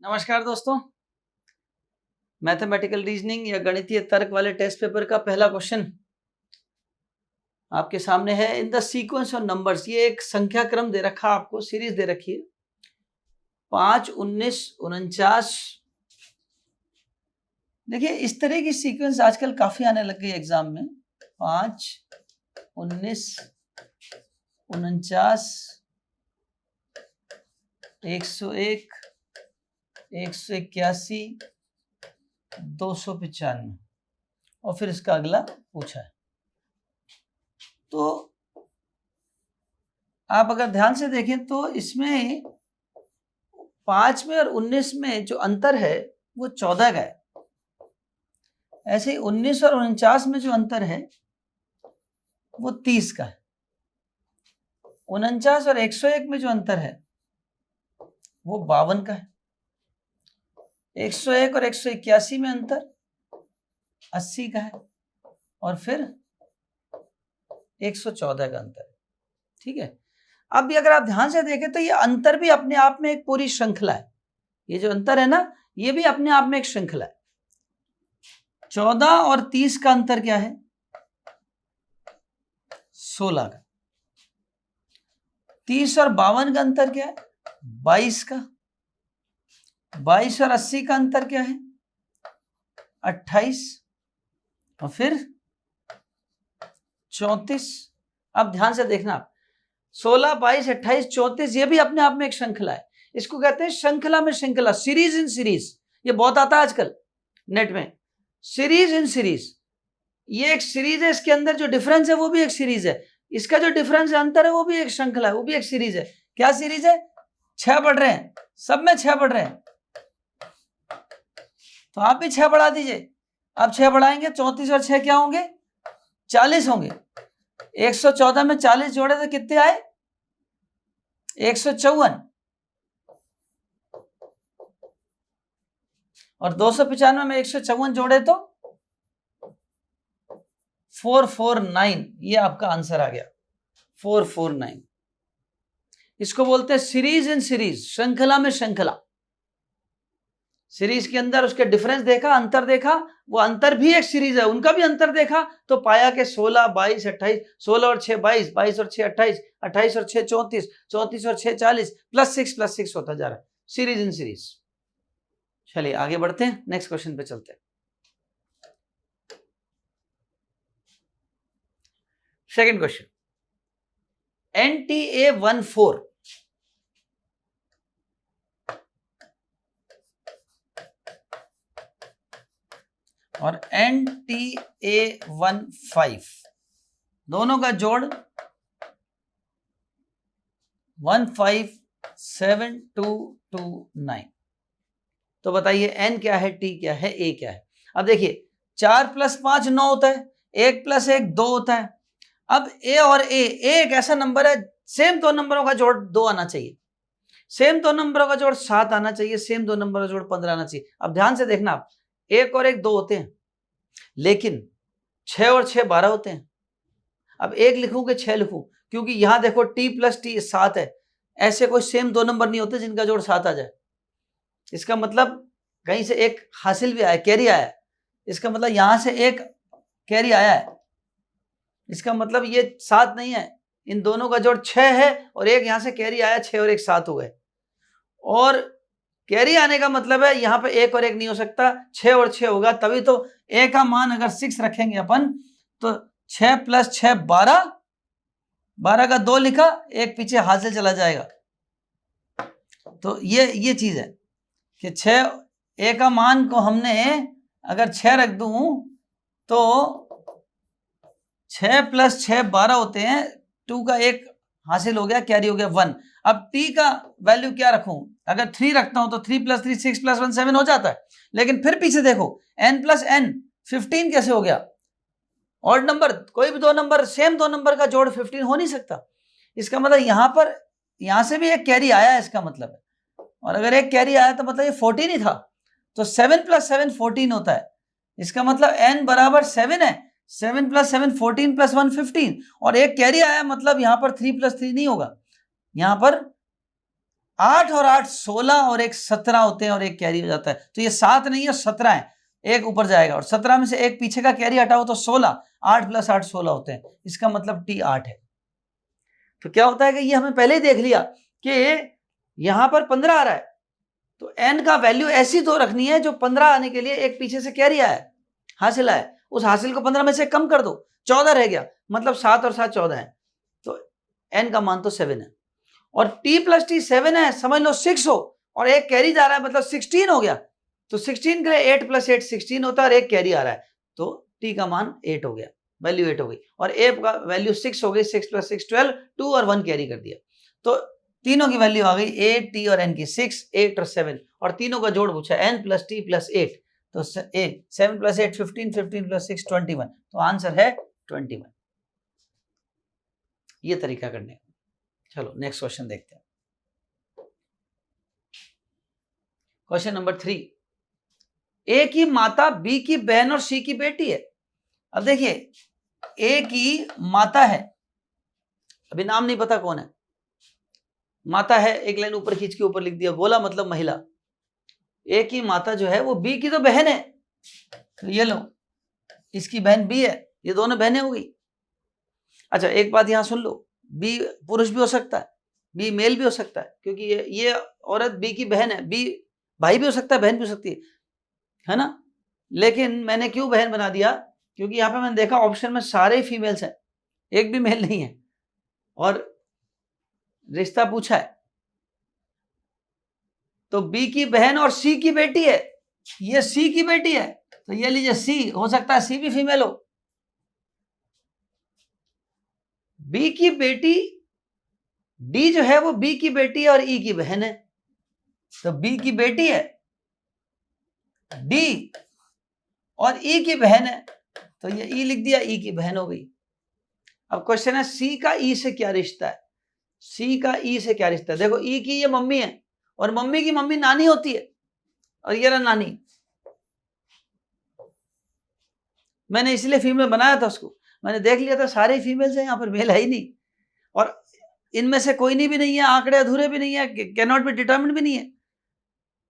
नमस्कार दोस्तों, mathematical reasoning या गणितीय तर्क वाले टेस्ट पेपर का पहला क्वेश्चन आपके सामने है। In the sequence of numbers, ये एक संख्या क्रम दे रखा, आपको सीरीज दे रखी है 5, 19, 49। देखिए इस तरह की सीक्वेंस आजकल काफी आने लग गई एग्जाम में। 5, 19, 49, 101, 181, 295 और फिर इसका अगला पूछा है। तो आप अगर ध्यान से देखें तो इसमें 5 में और 19 में जो अंतर है वो 14 का है। ऐसे ही 19 और 49 में जो अंतर है वो 30 का है। 49 और 101 में जो अंतर है वो 52 का है। 101 और 181 में अंतर 80 का है और फिर 114 का अंतर है। ठीक है, अब भी अगर आप ध्यान से देखें तो ये अंतर भी अपने आप में एक पूरी श्रृंखला है। ये जो अंतर है ना, ये भी अपने आप में एक श्रृंखला है। 14 और 30 का अंतर क्या है? 16 का। 30 और 52 का अंतर क्या है? 22 का। 22 और 80 का अंतर क्या है? 28 और फिर 34। अब ध्यान से देखना आप, 16, 22, 28, 34 ये भी अपने आप में एक श्रृंखला है। इसको कहते हैं श्रृंखला में श्रृंखला, सीरीज इन सीरीज। ये बहुत आता है आजकल नेट में, सीरीज इन सीरीज। ये एक सीरीज है, इसके अंदर जो डिफरेंस है वो भी एक सीरीज है, इसका जो डिफरेंस है, अंतर है, वो भी एक श्रृंखला है, वो भी एक सीरीज है। क्या सीरीज है? 6 पढ़ रहे हैं, सब में 6 पढ़ रहे हैं, तो आप भी 6 बढ़ा दीजिए। अब 6 बढ़ाएंगे, 34 और 6 क्या होंगे? 40 होंगे। 114 में 40 जोड़े तो कितने आए? 154। और 295 में 154 जोड़े तो 449। ये आपका आंसर आ गया, 449। इसको बोलते हैं सीरीज इन सीरीज, श्रृंखला में श्रृंखला। सीरीज के अंदर उसके डिफरेंस देखा, अंतर देखा, वो अंतर भी एक सीरीज है, उनका भी अंतर देखा तो पाया कि 16, 22, 28, 16 और 6 22, 22 और 6 28, 28 और 6 34, 34 और 6 40, +6 होता जा रहा है, सीरीज इन सीरीज। चलिए आगे बढ़ते हैं, नेक्स्ट क्वेश्चन पे चलते हैं। सेकंड क्वेश्चन, NTA14 और NTA15 दोनों का जोड़ 157229। तो बताइए n क्या है, t क्या है, a क्या है? अब देखिए 4 + 5 9 होता है, 1 + 1 2 होता है। अब a और a एक ऐसा नंबर है, सेम दो नंबरों का जोड़ 2 आना चाहिए, सेम दो नंबरों का जोड़ 7 आना चाहिए, सेम दो नंबरों का जोड़ 15 आना चाहिए। अब ध्यान से देखना आप, 1 और 1 2 होते हैं, लेकिन 6 और 6 12 होते हैं। अब 1 लिखूं कि 6 लिखूं, क्योंकि यहां देखो t + t 7 है, ऐसे कोई सेम दो नंबर नहीं होते जिनका जोड़ 7 आ जाए। इसका मतलब कहीं से एक हासिल भी आया, कैरी आया, इसका मतलब यहां से एक कैरी आया है, इसका मतलब ये 7 नहीं है, इन दोनों का जोड़ 6 है और एक यहां से कैरी आया, 6 और 1 7 हो गए। और कैरी आने का मतलब है यहां पे 1 और 1 नहीं हो सकता, 6 और 6 होगा, तभी तो a का मान अगर 6 रखेंगे अपन तो 6 + 6 12, 12 का 2 लिखा, एक पीछे हाथ से चला जाएगा। तो ये चीज है कि 6 a का मान को हमने अगर 6 रख दूं तो 6 + 6 12 होते हैं, 2 का 1 हासिल हो गया, कैरी हो गया 1। अब t का वैल्यू क्या रखूं? अगर 3 रखता हूं तो 3 + 3 6 + 1 7 हो जाता है, लेकिन फिर पीछे देखो n + n 15 कैसे हो गया? ऑड नंबर, कोई भी दो नंबर, सेम दो नंबर का जोड़ 15 हो नहीं सकता। इसका मतलब यहां से भी एक कैरी आया है, इसका मतलब है। और अगर एक कैरी आया तो मतलब ये 14 ही था, तो 7 + 7 14 होता है। इसका मतलब n बराबर 7 है, 7 + 7 14 + 1 15, और एक कैरी आया, मतलब यहां पर 3 + 3 नहीं होगा, यहां पर 8 और 8 16 और एक 17 होते हैं और एक कैरी हो जाता है, तो ये 7 नहीं है 17 है, एक ऊपर जाएगा और 17 में से एक पीछे का कैरी हटाओ तो 16, 8 + 8 16 होते हैं, इसका मतलब टी 8 है। तो क्या होता है कि ये हमें पहले ही देख लिया कि यहां पर 15 आ रहा है, तो n का वैल्यू ऐसी तो रखनी है जो 15 आने के लिए एक पीछे से कैरी आया है, हासिल आया, उस हासिल को 15 में से कम कर दो, 14 रह गया, मतलब 7 और 7 14 है, तो n का मान तो 7 है। और t + t 7 है, समझ लो 6 हो, और एक कैरी जा रहा है मतलब 16 हो गया, तो 16 के लिए 8 + 8 16 होता है और एक कैरी आ रहा है, तो t का मान 8 हो गया, वैल्यू 8 हो गई, और a का वैल्यू 6 हो गई, 6 + 6 12, 2 और 1 कैरी कर दिया, तो तीनों की वैल्यू आ गई a, t और n की, 6, 8 और 7, और तीनों का जोड़ पूछा n + t + 8, तो 7 + 8 15, 15 + 6 21, तो आंसर है 21। ये तरीका करने का। चलो नेक्स्ट क्वेश्चन देखते हैं। क्वेश्चन नंबर 3, ए की माता बी की बहन और सी की बेटी है। अब देखिए ए की माता है, अभी नाम नहीं पता कौन है, माता है, एक लाइन ऊपर खींच के ऊपर लिख दिया, बोला मतलब महिला। ए की माता जो है वो बी की तो बहन है, तो ये लो इसकी बहन बी है, ये दोनों बहनें हो गई। अच्छा एक बात यहां सुन लो, बी पुरुष भी हो सकता है, बी मेल भी हो सकता है, क्योंकि ये औरत बी की बहन है, बी भाई भी हो सकता है, बहन भी हो सकती है ना। लेकिन मैंने क्यों बहन बना दिया, क्योंकि यहाँ पे मैंने देखा ऑप्शन में सारे फीमेल्स हैं, एक भी मेल नहीं है, और रिश्ता पूछा है, तो बी की बहन और सी की बेटी है, ये सी की बेटी है, तो ये लीजिए सी, हो सकता है सी भी फीमेल हो। बी की बेटी डी जो है वो बी की बेटी है और ई की बहन है, तो बी की बेटी है, डी और ई की बहन है, तो ये ई लिख दिया, ई की बहन हो गई। अब क्वेश्चन है सी का ई से क्या रिश्ता है, सी का ई से क्या रिश्ता है। देखो ई की ये मम्मी है, और मम्मी की मम्मी नानी होती है, और ये रहा नानी, मैंने इसलिए फीमेल बनाया था उसको, मैंने देख लिया था सारे फीमेल्स हैं, यहाँ पर मेल है ही नहीं, और इनमें से कोई नहीं भी नहीं है, आंकड़े अधूरे भी नहीं है, कैन नॉट बी डिटरमिन्ड भी नहीं है,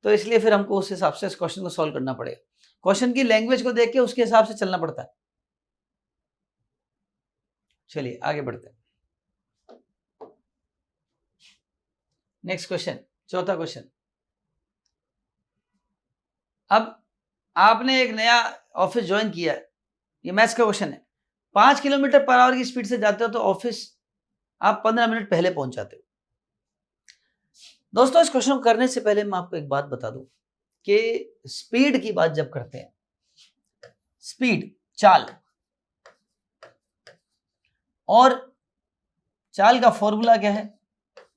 तो इसलिए फिर हमको उस हिसाब से इस क्वेश्चन को सॉल्व करना पड़ेगा, क्वेश्चन की लैंग्वेज को देख के उसके हिसाब से चलना पड़ता है। चलिए आगे बढ़ते हैं। नेक्स्ट क्वेश्चन, चौथा क्वेश्चन। अब आपने एक नया ऑफिस ज्वाइन किया है, ये मैथ्स का क्वेश्चन है, 5 किलोमीटर पर आवर की स्पीड से जाते हो तो ऑफिस आप 15 मिनट पहले पहुंच जाते हो। दोस्तों इस क्वेश्चन को करने से पहले मैं आपको एक बात बता दूं कि स्पीड की बात जब करते हैं, स्पीड चाल, और चाल का फॉर्मूला क्या है,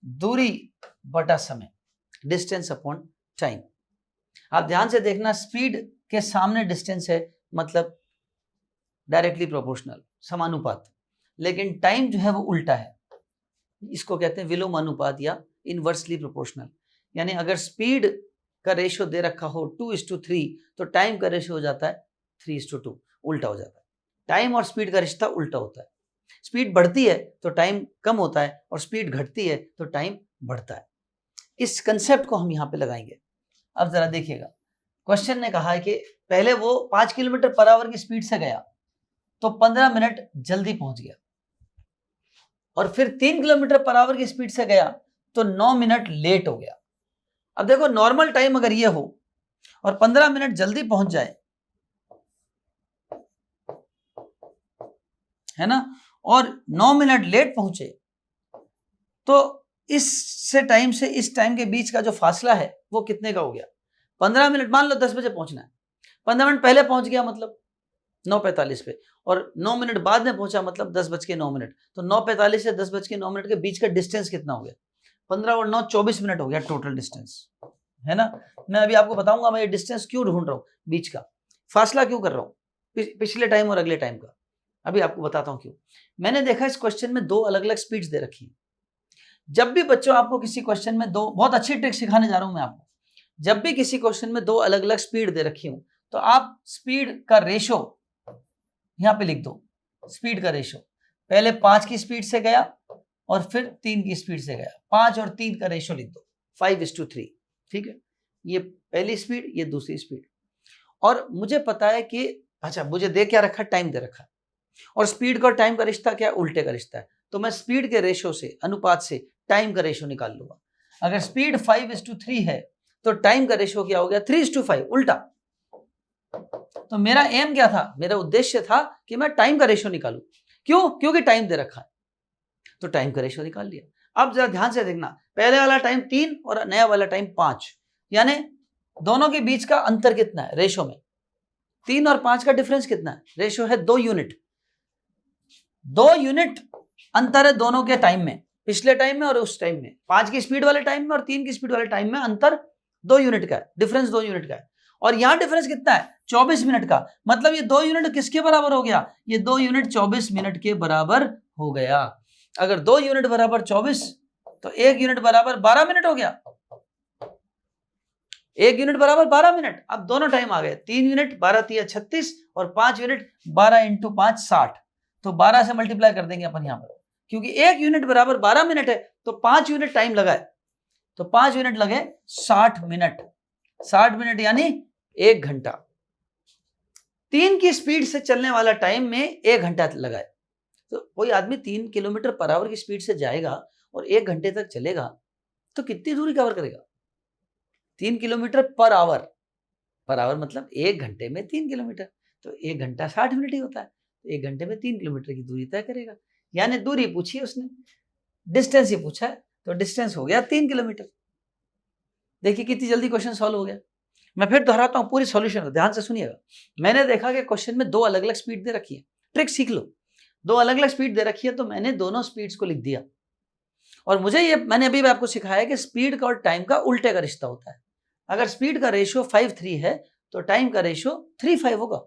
दूरी बटा समय, डिस्टेंस अपॉन टाइम। आप ध्यान से देखना, स्पीड के सामने डिस्टेंस है, मतलब डायरेक्टली प्रोपोर्शनल, समानुपात, लेकिन टाइम जो है वो उल्टा है, इसको कहते हैं विलोमानुपात या इनवर्सली प्रोपोर्शनल। यानी अगर स्पीड का रेशियो दे रखा हो 2:3, तो टाइम का रेशियो हो जाता है 3:2, उल्टा हो जाता है, टाइम और स्पीड का रिश्ता उल्टा होता है, स्पीड बढ़ती है तो टाइम कम होता है, और स्पीड घटती है तो टाइम बढ़ता है। इस कंसेप्ट को हम यहाँ पे लगाएंगे। अब जरा देखिएगा, क्वेश्चन ने कहा है कि पहले वो 5 किलोमीटर पर आवर की स्पीड से गया तो 15 मिनट जल्दी पहुंच गया, और फिर 3 किलोमीटर पर आवर की स्पीड से गया तो 9 मिनट लेट हो गया। अब देखो नॉर्मल टाइम अगर ये हो और 15 मिनट जल्दी पहुंच जाए, है ना, और 9 मिनट लेट पहुंचे, तो इस टाइम से इस टाइम के बीच का जो फासला है वो कितने का हो गया, 15 मिनट। मान लो 10 बजे पहुंचना है, 15 मिनट पहले पहुंच गया मतलब 9:45 पे, और 9 मिनट बाद में पहुंचा मतलब 10:09, तो 9:45 से 10:09 के बीच का डिस्टेंस कितना हो गया, 15 और 9 24 मिनट हो गया टोटल डिस्टेंस, है ना। मैं अभी आपको बताऊंगा मैं ये डिस्टेंस क्यों ढूंढ रहा हूँ, बीच का फासला क्यों कर रहा हूँ, पिछले टाइम और अगले टाइम का, अभी आपको बताता हूँ क्यों। मैंने देखा इस क्वेश्चन में 2 अलग अलग स्पीड्स दे रखी है। जब भी बच्चों आपको किसी क्वेश्चन में 2, बहुत अच्छी ट्रिक सिखाने जा रहा हूं मैं आपको, जब भी किसी क्वेश्चन में 2 अलग अलग स्पीड दे रखी हूं, तो आप स्पीड का रेशो यहां पे लिख दो, स्पीड का रेशो, पहले 5 की स्पीड से गया और फिर 3 की स्पीड से गया, 5 और 3 का रेशो लिख दो, 5:3, ठीक है। ये पहली स्पीड, ये दूसरी स्पीड, और मुझे पता है कि अच्छा मुझे दे क्या रखा, टाइम दे रखा है, और स्पीड का और टाइम का रिश्ता क्या है, उल्टे का रिश्ता है। तो मैं स्पीड के रेशो से, अनुपात से टाइम का रेशो निकाल लूंगा। अगर स्पीड 5:3 है तो टाइम का रेशो क्या हो गया, 3:5, उल्टा। तो मेरा एम क्या था, मेरा उद्देश्य था कि मैं टाइम का रेशो निकालूं। क्यों? क्योंकि टाइम दे रखा है, तो टाइम का रेशो निकाल लिया। अब जरा ध्यान से देखना, पहले वाला टाइम 3 और नया वाला टाइम 5, यानी दोनों के बीच का अंतर कितना है रेशो में, 3 और 5 का डिफरेंस कितना है, रेशो है 2 यूनिट। 2 यूनिट अंतर है दोनों के टाइम में, पिछले टाइम में और उस टाइम में। 5 की स्पीड वाले टाइम में और 3 की स्पीड वाले टाइम में अंतर 2 यूनिट का है, डिफरेंस 2 यूनिट का है। और यहां डिफरेंस कितना है, 24 मिनट का। मतलब ये 2 यूनिट किसके बराबर हो गया, ये 2 यूनिट 24 मिनट के बराबर हो गया। अगर 2 यूनिट बराबर 24 तो 1 यूनिट बराबर 12 मिनट हो गया। 1 यूनिट बराबर 12 मिनट। अब दोनों टाइम आ गए, 3 यूनिट 12 3 36 और 5 यूनिट 12 × 5 60। तो 12 से मल्टीप्लाई कर देंगे अपन यहां पर, क्योंकि 1 यूनिट बराबर 12 मिनट है तो 5 यूनिट टाइम लगा है, तो 5 यूनिट लगे 60 मिनट। 60 मिनट यानी 1 घंटा। 3 की स्पीड से चलने वाला टाइम में 1 घंटा लगा है। तो कोई आदमी 3 किलोमीटर पर आवर की स्पीड से जाएगा और 1 घंटे तक चलेगा तो कितनी दूरी कवर करेगा, 3 kilometre per hour. Per hour मतलब 1 घंटे में 3 किलोमीटर, तो 1 घंटा 60 मिनट ही होता है, तो 1 घंटे में 3 किलोमीटर की दूरी तय करेगा। यानी दूरी पूछी उसने, डिस्टेंस ही पूछा है, तो डिस्टेंस हो गया 3 किलोमीटर। देखिए कितनी जल्दी क्वेश्चन सॉल्व हो गया। मैं फिर दोहराता हूं पूरी सॉल्यूशन को, ध्यान से सुनिएगा। मैंने देखा कि क्वेश्चन में 2 अलग अलग स्पीड दे रखी है, ट्रिक सीख लो। 2 अलग अलग स्पीड दे रखी है तो मैंने दोनों स्पीड्स को लिख दिया। और मुझे ये, मैंने अभी भी आपको सिखाया कि स्पीड का और टाइम का उल्टे का रिश्ता होता है। अगर स्पीड का रेशियो 5:3 है तो टाइम का रेशियो 3:5 होगा,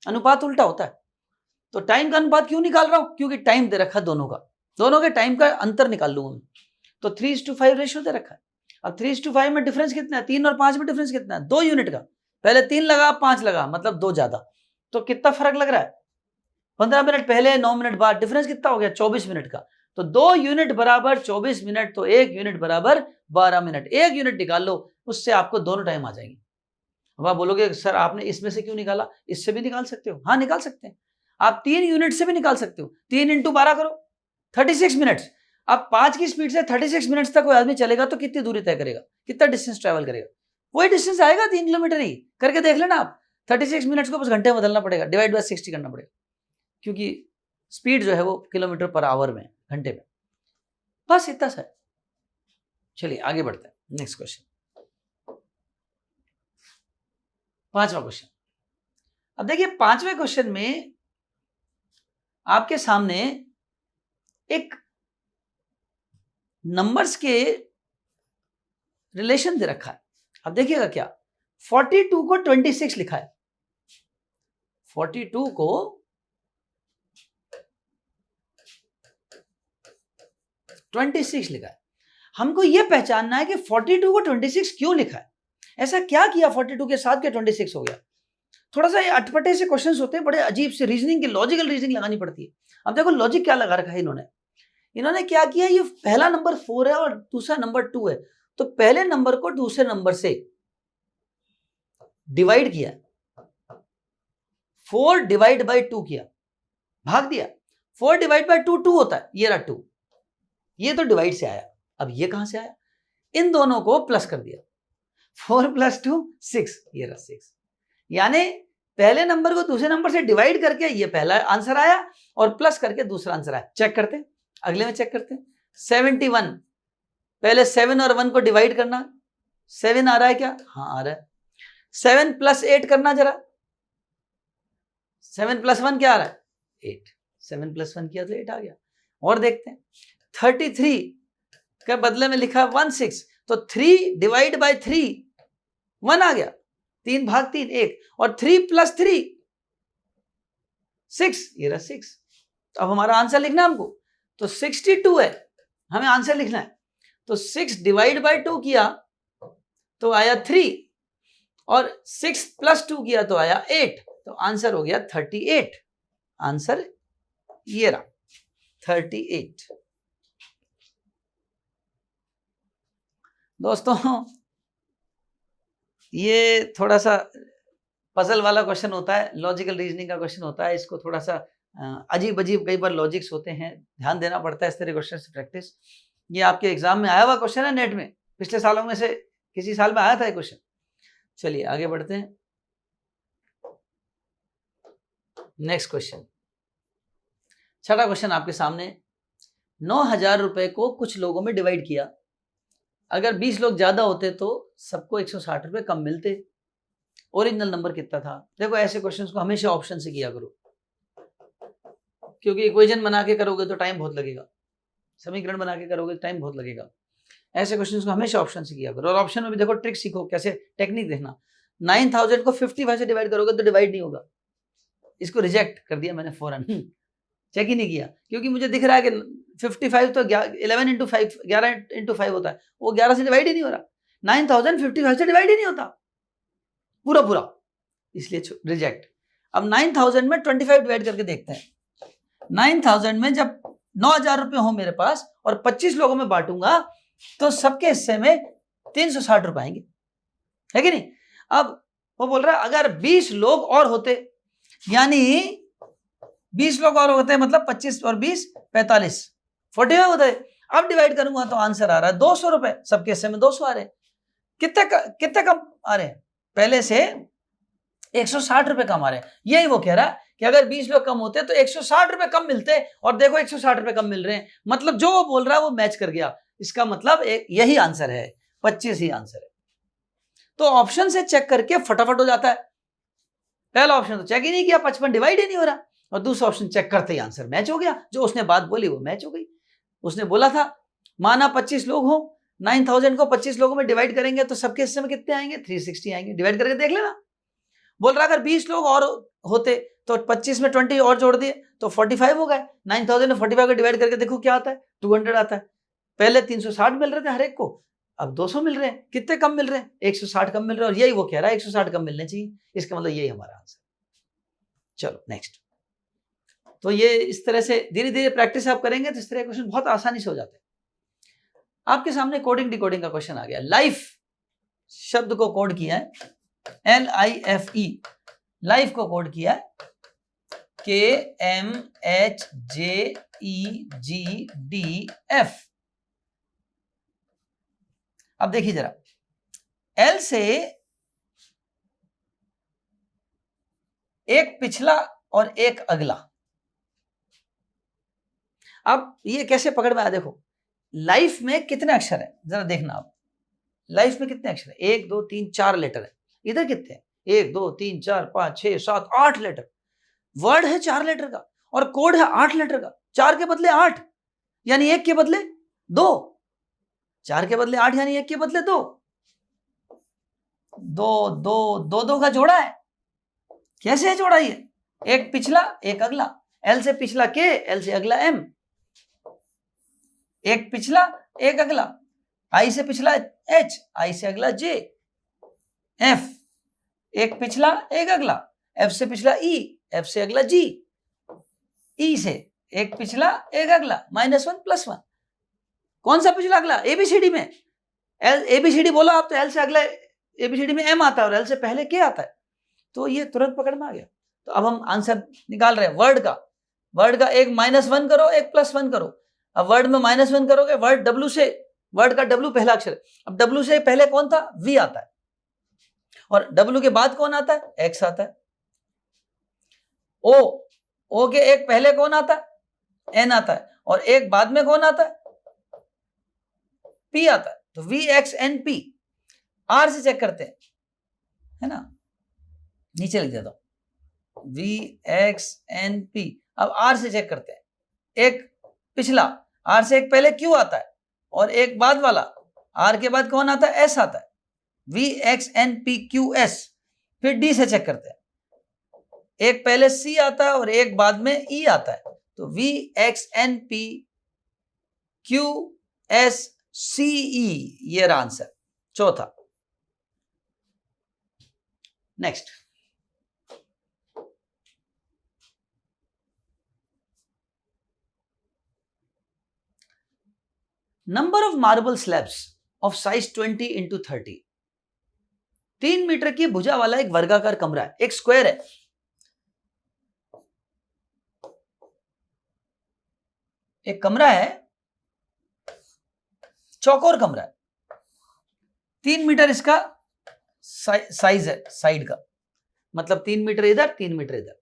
अनुपात उल्टा होता है। तो टाइम का अनुपात क्यों निकाल रहा हूं, क्योंकि टाइम दे रखा दोनों का, दोनों के टाइम का अंतर निकाल लूंगा मैं। तो 3:5 रेशियो दे रखा है। अब 3:5 में डिफरेंस कितना है, 3 और 5 में डिफरेंस कितना है, 2 यूनिट का। पहले 3 लगा 5 लगा, मतलब 2 ज्यादा। तो कितना फर्क लग रहा है, 15 मिनट पहले 9 मिनट बाद, डिफरेंस कितना हो गया, 24 मिनट का। तो 2 यूनिट बराबर 24 मिनट, तो 1 यूनिट बराबर 12 मिनट। 1 यूनिट निकाल लो, उससे आपको दोनों टाइम आ जाएंगे। अब आप बोलोगे सर आपने इसमें से क्यों निकाला, इससे भी निकाल सकते हो। हाँ निकाल सकते हैं, आप 3 यूनिट से भी निकाल सकते हो। 3 × 12 करो, 36 मिनट। अब 5 की स्पीड से 36 मिनट तक कोई आदमी चलेगा तो कितनी दूरी तय करेगा, कितना डिस्टेंस ट्रेवल करेगा, वही डिस्टेंस आएगा 3 किलोमीटर ही। करके देख लेना आप, 36 मिनट्स को बस घंटे में बदलना पड़ेगा, डिवाइड बाय 60 करना पड़ेगा, क्योंकि स्पीड जो है वो किलोमीटर पर आवर में, घंटे में। बस इतना सा है। चलिए आगे बढ़ते हैं, नेक्स्ट क्वेश्चन, 5वां क्वेश्चन। अब देखिए 5वें क्वेश्चन में आपके सामने एक नंबर्स के रिलेशन दे रखा है। अब देखिएगा क्या, 42 को 26 लिखा है, 42 को 26 लिखा है। हमको यह पहचानना है कि 42 को 26 क्यों लिखा है, ऐसा क्या किया 42 के साथ के 26 हो गया। थोड़ा सा ये अटपटे से क्वेश्चंस होते हैं, बड़े अजीब से रीजनिंग की, लॉजिकल रीजनिंग लगानी पड़ती है। अब देखो लॉजिक क्या लगा रखा है इन्होंने क्या किया, ये पहला नंबर 4 है और दूसरा नंबर 2 है, तो पहले नंबर को दूसरे नंबर से डिवाइड किया, 4 डिवाइड बाय 2 किया, भाग दिया। 4 डिवाइड बाय 2 2 होता है, ये रहा 2, ये तो डिवाइड से आया। अब ये कहां से आया, इन दोनों को प्लस कर दिया, 4 + 2 6, ये रहा 6। यानी पहले नंबर को दूसरे नंबर से डिवाइड करके ये पहला आंसर आया और प्लस करके दूसरा आंसर आया। चेक करते हैं, अगले में चेक करते हैं। 71, पहले 7 और 1 को डिवाइड करना, 7 आ रहा है क्या, हाँ आ रहा है। 7 + 8 करना जरा, 7 + 1 क्या आ रहा है, 8। 7 + 1 किया तो 8 आ गया। और देखते हैं, 33 के बदले में लिखा 16, तो 3 डिवाइड बाय 3 1 आ गया, 3 भाग 3 1, और 3 + 3 6, ये रहा 6। तो अब हमारा आंसर लिखना हमको, तो 62 है, हमें आंसर लिखना है। तो 6 डिवाइड बाय 2 किया तो आया 3, और 6 + 2 किया तो आया 8, तो आंसर हो गया 38। आंसर ये रहा 38। दोस्तों ये थोड़ा सा पजल वाला क्वेश्चन होता है, लॉजिकल रीजनिंग का क्वेश्चन होता है, इसको थोड़ा सा अजीब अजीब कई बार लॉजिक्स होते हैं, ध्यान देना पड़ता है इस तरह क्वेश्चन से प्रैक्टिस। ये आपके एग्जाम में आया हुआ क्वेश्चन है नेट में, पिछले सालों में से किसी साल में आया था ये क्वेश्चन। चलिए आगे बढ़ते हैं। नेक्स्ट क्वेश्चन, छठा क्वेश्चन आपके सामने। 9,000 रुपए को कुछ लोगों में डिवाइड किया, अगर 20 लोग ज्यादा होते तो सबको 160 रुपए कम मिलते, ओरिजिनल नंबर कितना था? देखो ऐसे क्वेश्चंस को हमेशा ऑप्शन से किया करो, क्योंकि इक्वेशन बना के करोगे तो टाइम बहुत लगेगा, समीकरण बना के करोगे तो टाइम बहुत लगेगा। ऐसे क्वेश्चंस को हमेशा ऑप्शन से किया करो। और ऑप्शन में भी देखो ट्रिक सीखो, कैसे टेक्निक देखना। 9,000 को 55 से डिवाइड करोगे तो डिवाइड नहीं होगा, इसको रिजेक्ट कर दिया मैंने फौरन, चेक ही नहीं किया, क्योंकि मुझे दिख रहा है कि 55 तो 11 इंटू 5 11 इंटू 5 होता है, वो 11 से डिवाइड ही नहीं हो रहा। 9,000 55 से डिवाइड ही नहीं होता पूरा पूरा, इसलिए रिजेक्ट। अब 9,000 में 25 डिवाइड करके देखते हैं। 9,000 में जब 9,000 रुपए हो मेरे पास और 25 लोगों में बांटूंगा तो सबके हिस्से में 360 रुपए आएंगे, है कि नहीं? अब वो बोल रहा है अगर 20 लोग और होते, यानी 20 लोग और होते मतलब 25 और 20 45 45 होता है। अब डिवाइड करूंगा तो आंसर आ रहा है 200 रुपए, सबके हिस्से में 200 आ रहे हैं। कितने कम आ रहे हैं? पहले से 160 रुपए कम आ रहे हैं। यही वो कह रहा है कि अगर 20 लोग कम होते तो 160 रुपए कम मिलते, और देखो 160 रुपए कम मिल रहे हैं, मतलब जो वो बोल रहा है वो मैच कर गया। इसका मतलब यही आंसर है, 25 ही आंसर है। तो ऑप्शन से चेक करके फटाफट हो जाता है। पहला ऑप्शन तो चेक ही नहीं किया, 55 डिवाइड ही नहीं हो रहा, और दूसरा ऑप्शन चेक करते ही आंसर मैच हो गया। जो उसने बात बोली वो मैच हो गई। उसने बोला था माना 25 लोग हो, 9,000 को 25 लोगों में डिवाइड करेंगे तो सबके हिस्से में कितने आएंगे? 360 आएंगे। डिवाइड करके देख लेना। बोल रहा अगर 20 लोग और होते तो 25 में 20 और जोड़ दिए तो 45 हो गए। 9,000 में 45 को डिवाइड करके देखो क्या आता है, 200 आता है। पहले 360 मिल रहे थे हर एक को, अब 200 मिल रहे हैं। कितने कम मिल रहे हैं? 160 कम मिल रहे हैं, और यही वो कह रहा है 160 कम मिलने चाहिए। इसका मतलब यही हमारा आंसर। चलो नेक्स्ट। तो ये इस तरह से धीरे धीरे प्रैक्टिस आप करेंगे तो इस तरह क्वेश्चन बहुत आसानी से हो जाते हैं। आपके सामने कोडिंग डिकोडिंग का क्वेश्चन आ गया। लाइफ शब्द को कोड किया है LIFE, लाइफ को कोड किया है KMHJEGDF। अब देखिए जरा, L से एक पिछला और एक अगला। अब ये कैसे पकड़ में आया? देखो लाइफ में कितने अक्षर है जरा देखना आप। लाइफ में कितने अक्षर है? 1 2 3 4 लेटर है। इधर कितने हैं? 1 2 3 4 5 6 7 8 लेटर। वर्ड है 4 लेटर का और कोड है 8 लेटर का। 4 के बदले 8 यानी 1 के बदले 2, 4 के बदले 8 यानी 1 के बदले 2, 2 2 2 2 का जोड़ा है। कैसे है जोड़ा ये? एक पिछला एक अगला। L से पिछला K, L से अगला M। एक पिछला एक अगला। I से पिछला H, I से अगला J। F एक पिछला एक अगला। F से पिछला E, F से अगला G। E से एक पिछला एक अगला, -1 +1। कौन सा पिछला अगला? ABCD में ABCD बोला आप तो L से अगला ABCD में M आता है और L से पहले K आता है। तो ये तुरंत पकड़ में आ गया। तो अब हम आंसर निकाल रहे हैं वर्ड का। एक -1 करो, एक +1 करो। अब वर्ड में -1 करोगे, वर्ड का W पहला अक्षर है। अब W से पहले कौन था? V आता है, और W के बाद कौन आता है? X आता है। O के एक पहले कौन आता है? N आता है, और एक बाद में कौन आता है? P आता है। तो VXNP। R से चेक करते हैं, है ना, नीचे लिख देता हूं VXNP। अब R से चेक करते हैं, एक पिछला R से एक पहले Q आता है और एक बाद वाला R के बाद कौन आता है? S आता है। VXNPQS। फिर D से चेक करते हैं, एक पहले C आता है और एक बाद में E आता है। तो VXNPQSCE ये रहा आंसर, चौथा। Next, number of marble slabs of size 20 into 30। 3 metre की भुजा वाला एक वर्गाकार कमरा है, एक स्क्वायर है। एक कमरा है, चौकोर कमरा है, 3 मीटर इसका साइज है साइड का, मतलब 3 मीटर इधर 3 मीटर इधर।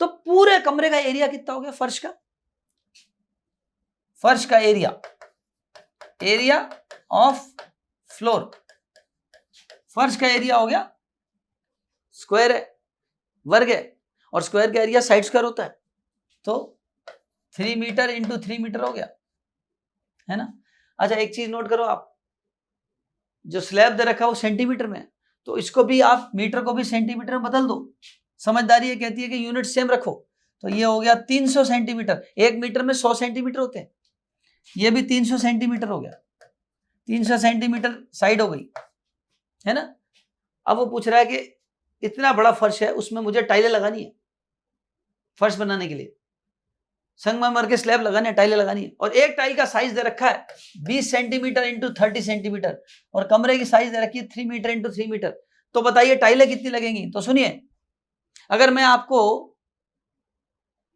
तो पूरे कमरे का एरिया कितना हो गया? फर्श का एरिया ऑफ फ्लोर, फर्श का एरिया हो गया, स्क्वायर है, वर्ग है, और स्क्वायर का एरिया साइड स्क्वायर होता है, तो 3 मीटर इंटू 3 मीटर हो गया, है ना। अच्छा एक चीज नोट करो आप, जो स्लैब दे रखा है वो सेंटीमीटर में है, तो इसको भी आप मीटर को भी सेंटीमीटर में बदल दो। समझदारी ये कहती है कि यूनिट सेम रखो। तो ये हो गया 300 सेंटीमीटर, 1 मीटर में 100 सेंटीमीटर होते हैं, ये भी 300 सेंटीमीटर हो गया, 300 सेंटीमीटर साइड हो गई, है ना। अब वो पूछ रहा है कि इतना बड़ा फर्श है, उसमें मुझे टाइलें लगानी है, फर्श बनाने के लिए संगमरमर के स्लैब लगाने हैं, टाइलें लगानी है, और एक टाइल का साइज दे रखा है 20 सेंटीमीटर इंटू 30 सेंटीमीटर, और कमरे की साइज दे रखी है 3 मीटर इंटू 3 मीटर। तो बताइए टाइलें कितनी लगेंगी? तो सुनिए, अगर मैं आपको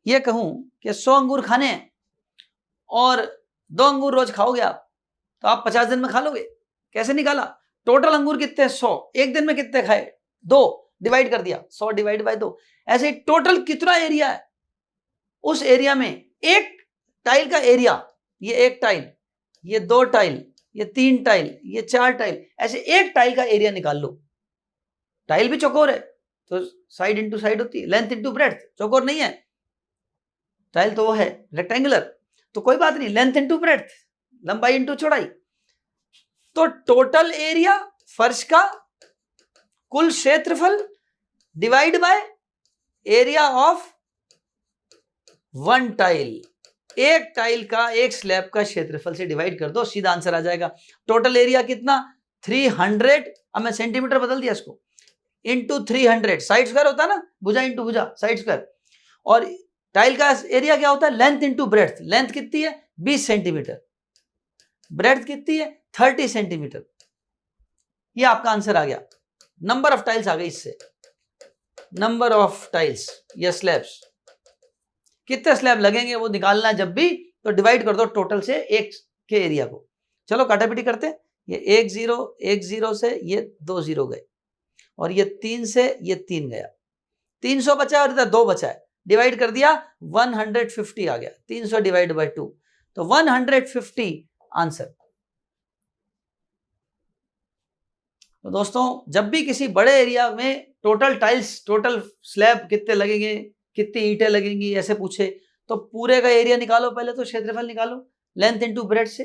यह कहूं कि 100 अंगूर खाने हैं और 2 अंगूर रोज खाओगे आप, तो आप 50 दिन में खा लोगे। कैसे निकाला? टोटल अंगूर कितने? 100, एक दिन में कितने खाए? 2, डिवाइड कर दिया, 100 डिवाइड बाय 2। ऐसे टोटल कितना एरिया है? उस एरिया में एक टाइल का एरिया, ये एक टाइल, ये 2 टाइल, ये 3 टाइल, ये 4 टाइल, ऐसे एक टाइल का एरिया निकाल लो। टाइल भी चौकोर है तो साइड इंटू साइड होती है, लेंथ इंटू ब्रेड्थ, चौकोर नहीं है टाइल, तो वो है रेक्टेंगुलर, तो कोई बात नहीं, लेंथ इंटू ब्रेड्थ, लंबाई इंटू चौड़ाई। तो टोटल एरिया फर्श का कुल क्षेत्रफल divide by area of 1 tile, एक टाइल का, एक स्लैब का क्षेत्रफल से डिवाइड कर दो, सीधा आंसर आ जाएगा। टोटल एरिया कितना? 300, अब मैं सेंटीमीटर बदल दिया इसको, इंटू 300, साइड स्क्वायर होता है ना, भुजा इंटू भुजा, साइड स्क्वायर। और टाइल का एरिया क्या होता है? लेंथ इंटू ब्रेड्थ, लेंथ कितनी है? 20 सेंटीमीटर, ब्रेड्थ कितनी है? 30 सेंटीमीटर। ये आपका आंसर आ गया। नंबर ऑफ टाइल्स आ गई इससे, नंबर ऑफ टाइल्स या स्लैब्स, कितने स्लैब लगेंगे वो निकालना है जब भी, तो डिवाइड कर दो टोटल से एक के एरिया को। चलो काटापीटी करते हैं, ये 1 0 1 0 से ये 2 0 गए, और ये 3 से ये 3 गया, 300 बचा और इधर 2 बचा है, डिवाइड कर दिया 150 आ गया, 300 डिवाइड बाय 2, तो 150 आंसर। तो दोस्तों जब भी किसी बड़े एरिया में टोटल टाइल्स, टोटल स्लैब कितने लगेंगे, कितनी ईंटें लगेंगी, ऐसे पूछे, तो पूरे का एरिया निकालो, पहले तो क्षेत्रफल निकालो, लेंथ इंटू ब्रेड्थ से,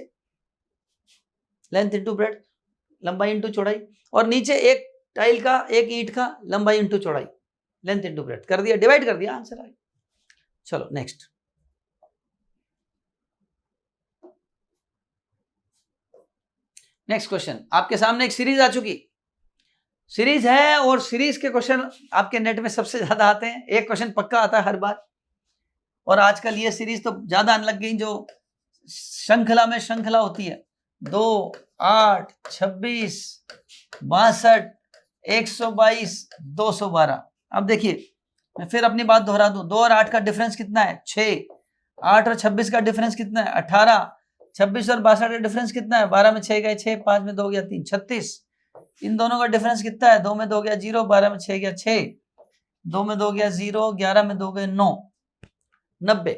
लेंथ इंटू ब्रेड्थ, लंबाई इंटू चौड़ाई, और नीचे एक टाइल का, एक ईंट का, लंबाई इंटू चौड़ाई, लेंथ इंटू ब्रेड्थ कर दिया, डिवाइड कर दिया, आंसर आ गया। चलो नेक्स्ट, नेक्स्ट क्वेश्चन। आपके सामने एक सीरीज आ चुकी, सीरीज है, और सीरीज के क्वेश्चन आपके नेट में सबसे ज्यादा आते हैं, एक क्वेश्चन पक्का आता है हर बार, और आजकल ये सीरीज तो ज्यादा आने लग गई, जो श्रृंखला में श्रृंखला होती है, 2 8 26 62 122 212। अब देखिए मैं फिर अपनी बात दोहरा दूं, 2 और 8 का डिफरेंस कितना है? 6। 8 और 26 का डिफरेंस कितना है? 18। 26 और 62 का डिफरेंस कितना है? 12 में 6 गए 6, 5 में 2 गया 3, 36। इन दोनों का डिफरेंस कितना है? 2 में 2 गया 0, 12 में 6 गया 6, 2 में 2 गया 0, 11 में 2 गए 9, 90।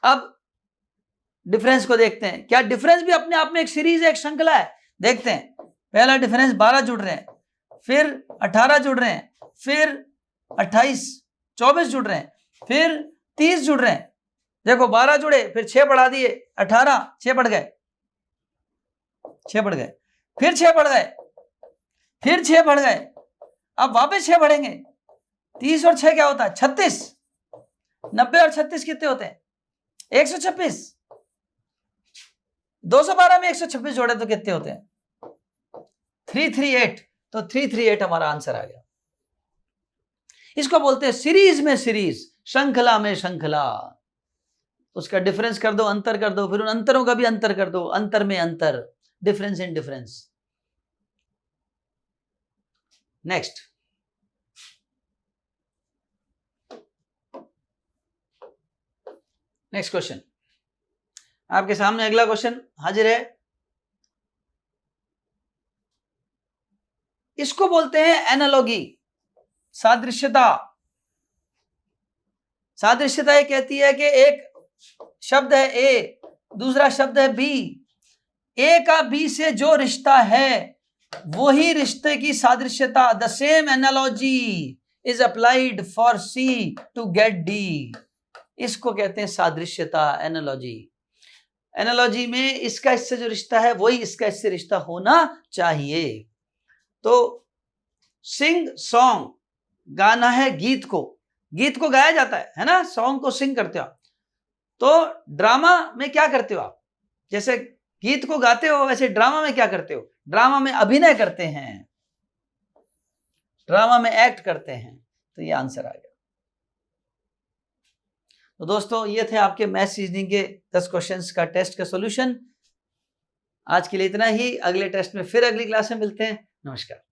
अब डिफरेंस को देखते हैं, क्या डिफरेंस भी अपने आप में एक सीरीज है, एक श्रृंखला है? देखते हैं। पहला डिफरेंस 12 जुड़ रहे हैं, फिर 18 जुड़ रहे हैं, फिर 28 24 जुड़ रहे हैं, फिर 30 जुड़ रहे हैं। देखो 12 जुड़े, फिर 6 बढ़ा दिए, 18, 6 बढ़ गए, 6 बढ़ गए, फिर 6 बढ़ गए, फिर 6 बढ़ गए, अब वापस 6 बढ़ेंगे। 30 और 6 क्या होता है? 36। 90 और 36 कितने होते हैं? 126। 212 में 126 जोड़े तो कितने होते हैं? 338। तो 338 हमारा आंसर आ गया। इसको बोलते हैं सीरीज में सीरीज, श्रृंखला में श्रृंखला। उसका डिफरेंस कर दो, अंतर कर दो, फिर उन अंतरों का भी अंतर कर दो, अंतर में अंतर, difference in difference. Next. Next question, आपके सामने अगला क्वेश्चन हाजिर है। इसको बोलते हैं एनालॉगी, सादृश्यता। सादृश्यता ये कहती है कि एक शब्द है ए, दूसरा शब्द है बी, ए का बी से जो रिश्ता है वही रिश्ते की सादृश्यता, the same analogy is applied for C to get D. इसको कहते हैं सादृश्यता, एनालॉजी। एनालॉजी में इसका इससे जो रिश्ता है वही इसका इससे रिश्ता होना चाहिए। तो सिंग सॉन्ग, गाना है गीत को, गीत को गाया जाता है ना, सॉन्ग को सिंग करते हो। तो ड्रामा में क्या करते हो आप, जैसे गीत को गाते हो वैसे ड्रामा में क्या करते हो, ड्रामा में अभिनय करते हैं, ड्रामा में एक्ट करते हैं। तो ये आंसर आ गया। तो दोस्तों ये थे आपके मैथ्स रीजनिंग के 10 क्वेश्चंस का टेस्ट का सॉल्यूशन। आज के लिए इतना ही, अगले टेस्ट में फिर अगली क्लास में मिलते हैं। नमस्कार।